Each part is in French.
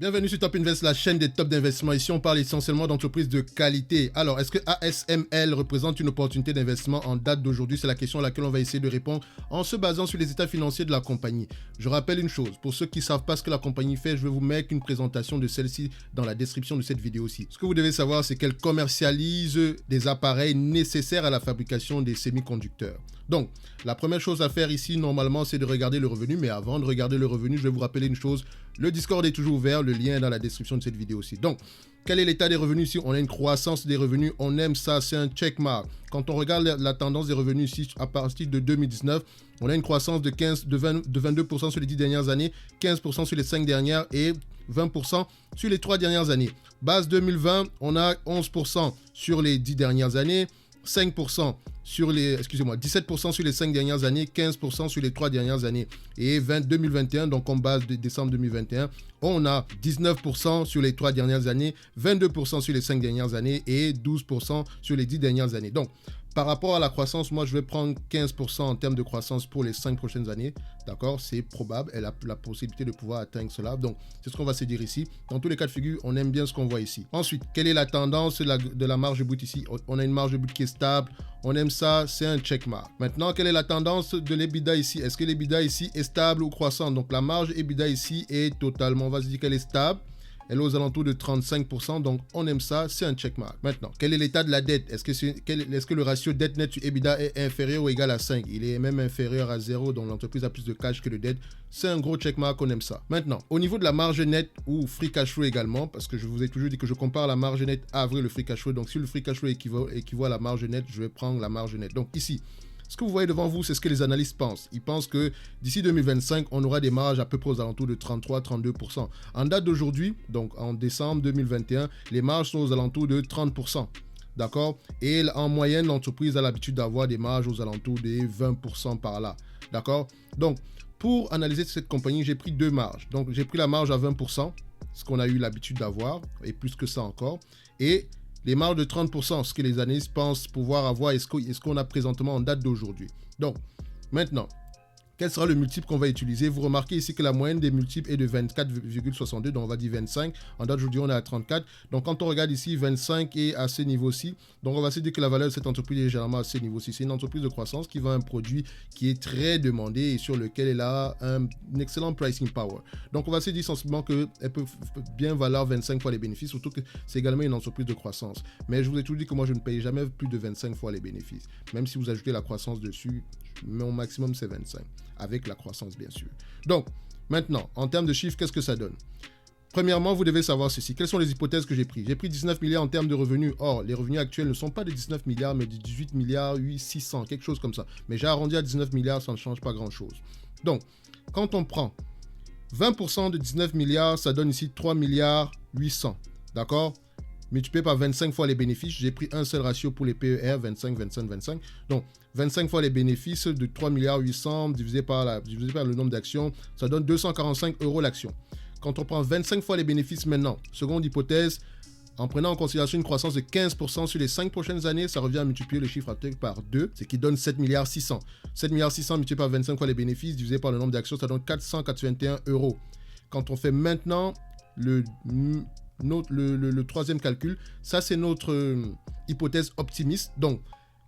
Bienvenue sur Top Invest, la chaîne des tops d'investissement. Ici, on parle essentiellement d'entreprises de qualité. Alors, est-ce que ASML représente une opportunité d'investissement en date d'aujourd'hui? C'est la question à laquelle on va essayer de répondre en se basant sur les états financiers de la compagnie. Je rappelle une chose, pour ceux qui ne savent pas ce que la compagnie fait, je vais vous mettre une présentation de celle-ci dans la description de cette vidéo-ci. Ce que vous devez savoir, c'est qu'elle commercialise des appareils nécessaires à la fabrication des semi-conducteurs. Donc, la première chose à faire ici, normalement, c'est de regarder le revenu. Mais avant de regarder le revenu, je vais vous rappeler une chose. Le Discord est toujours ouvert. Le lien est dans la description de cette vidéo aussi. Donc, quel est l'état des revenus ici? On a une croissance des revenus. On aime ça. C'est un checkmark. Quand on regarde la tendance des revenus ici, à partir de 2019, on a une croissance de 22% sur les 10 dernières années, 15% sur les 5 dernières et 20% sur les 3 dernières années. Base 2020, on a 11% sur les 10 dernières années, 5% sur les, 17% sur les 5 dernières années, 15% sur les 3 dernières années. Et 2021, donc en base de décembre 2021, on a 19% sur les 3 dernières années, 22% sur les 5 dernières années et 12% sur les 10 dernières années. Donc, par rapport à la croissance, moi, je vais prendre 15% en termes de croissance pour les 5 prochaines années. D'accord? C'est probable. Elle a la possibilité de pouvoir atteindre cela. Donc, c'est ce qu'on va se dire ici. Dans tous les cas de figure, on aime bien ce qu'on voit ici. Ensuite, quelle est la tendance de la marge brute ici? On a une marge brute qui est stable. On aime ça. C'est un checkmark. Maintenant, quelle est la tendance de l'EBITDA ici? Est-ce que l'EBITDA ici est stable ou croissante? Donc, la marge EBITDA ici est totalement, on va se dire qu'elle est stable. Elle est aux alentours de 35%, donc on aime ça, c'est un checkmark. Maintenant, quel est l'état de la dette? Est-ce que le ratio dette net sur EBITDA est inférieur ou égal à 5? Il est même inférieur à 0, donc l'entreprise a plus de cash que de dette. C'est un gros checkmark, on aime ça. Maintenant, au niveau de la marge nette ou free cash flow également, parce que je vous ai toujours dit que je compare la marge nette avec le free cash flow, donc si le free cash flow équivaut à la marge nette, je vais prendre la marge nette. Donc ici, ce que vous voyez devant vous, c'est ce que les analystes pensent. Ils pensent que d'ici 2025, on aura des marges à peu près aux alentours de 33-32%. En date d'aujourd'hui, donc en décembre 2021, les marges sont aux alentours de 30%. D'accord? Et en moyenne, l'entreprise a l'habitude d'avoir des marges aux alentours de 20% par là. D'accord? Donc, pour analyser cette compagnie, j'ai pris deux marges. Donc, j'ai pris la marge à 20%, ce qu'on a eu l'habitude d'avoir, et plus que ça encore. Et les marges de 30%, ce que les analystes pensent pouvoir avoir, est-ce qu'on a présentement en date d'aujourd'hui. Donc, maintenant, quel sera le multiple qu'on va utiliser? Vous remarquez ici que la moyenne des multiples est de 24,62, donc on va dire 25. En date d'aujourd'hui, on est à 34. Donc, quand on regarde ici, 25 est à ce niveau-ci. Donc, on va se dire que la valeur de cette entreprise est généralement à ce niveau-ci. C'est une entreprise de croissance qui vend un produit qui est très demandé et sur lequel elle a un excellent pricing power. Donc, on va se dire sensiblement qu'elle peut bien valoir 25 fois les bénéfices, surtout que c'est également une entreprise de croissance. Mais je vous ai toujours dit que moi, je ne paye jamais plus de 25 fois les bénéfices. Même si vous ajoutez la croissance dessus, mon maximum, c'est 25. Avec la croissance, bien sûr. Donc, maintenant, en termes de chiffres, qu'est-ce que ça donne? Premièrement, vous devez savoir ceci. Quelles sont les hypothèses que j'ai prises? J'ai pris 19 milliards en termes de revenus. Or, les revenus actuels ne sont pas de 19 milliards, mais de 18 milliards 600, quelque chose comme ça. Mais j'ai arrondi à 19 milliards, ça ne change pas grand-chose. Donc, quand on prend 20% de 19 milliards, ça donne ici 3 milliards 800. D'accord? Multiplié par 25 fois les bénéfices. J'ai pris un seul ratio pour les PER, 25, 25, 25. Donc, 25 fois les bénéfices de 3 milliards 800 divisé par le nombre d'actions, ça donne 245 € l'action. Quand on prend 25 fois les bénéfices maintenant, seconde hypothèse, en prenant en considération une croissance de 15% sur les 5 prochaines années, ça revient à multiplier le chiffre par 2, ce qui donne 7 milliards 600. 7 milliards 600 multiplié par 25 fois les bénéfices divisé par le nombre d'actions, ça donne 481 €. Quand on fait maintenant le troisième calcul, ça c'est notre hypothèse optimiste. Donc,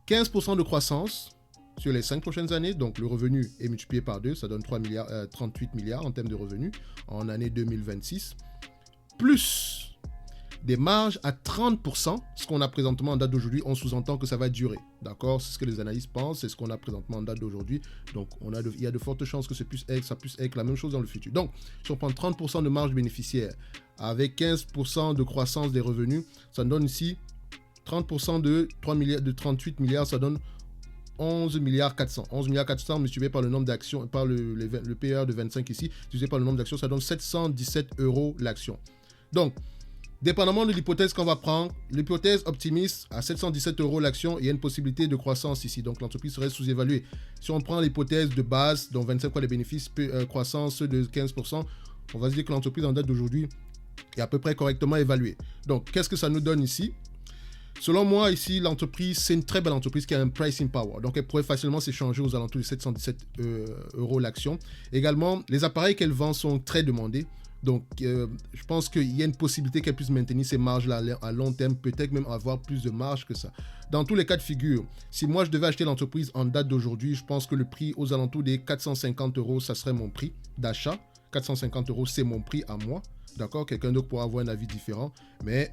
15% de croissance sur les 5 prochaines années, donc le revenu est multiplié par 2, ça donne 38 milliards en termes de revenus en année 2026, plus des marges à 30%, ce qu'on a présentement en date d'aujourd'hui, on sous-entend que ça va durer, d'accord? C'est ce que les analystes pensent, c'est ce qu'on a présentement en date d'aujourd'hui, donc il y a de fortes chances que ça puisse être la même chose dans le futur. Donc, si on prend 30% de marge bénéficiaire avec 15% de croissance des revenus, ça donne ici 30% de 38 milliards, ça donne 11 milliards 400. 11 milliards 400 multiplié par le nombre d'actions, par le PER de 25 ici, divisé par le nombre d'actions, ça donne 717 € l'action. Donc, dépendamment de l'hypothèse qu'on va prendre, l'hypothèse optimiste à 717 € l'action, il y a une possibilité de croissance ici, donc l'entreprise serait sous-évaluée. Si on prend l'hypothèse de base, donc 25 fois les bénéfices, croissance de 15%, on va se dire que l'entreprise en date d'aujourd'hui est à peu près correctement évaluée. Donc, qu'est-ce que ça nous donne ici? Selon moi, ici, l'entreprise, c'est une très belle entreprise qui a un pricing power. Donc, elle pourrait facilement s'échanger aux alentours de 717 € l'action. Également, les appareils qu'elle vend sont très demandés. Donc, je pense qu'il y a une possibilité qu'elle puisse maintenir ces marges-là à long terme, peut-être même avoir plus de marge que ça. Dans tous les cas de figure, si moi je devais acheter l'entreprise en date d'aujourd'hui, je pense que le prix aux alentours des 450 €, ça serait mon prix d'achat. 450 €, c'est mon prix à moi. D'accord? Quelqu'un d'autre pourra avoir un avis différent, mais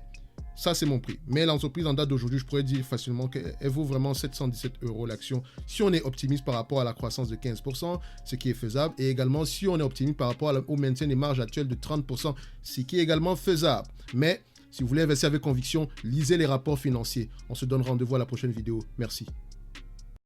ça, c'est mon prix. Mais l'entreprise en date d'aujourd'hui, je pourrais dire facilement qu'elle vaut vraiment 717 € l'action. Si on est optimiste par rapport à la croissance de 15%, ce qui est faisable. Et également, si on est optimiste par rapport au maintien des marges actuelles de 30%, ce qui est également faisable. Mais si vous voulez investir avec conviction, lisez les rapports financiers. On se donne rendez-vous à la prochaine vidéo. Merci.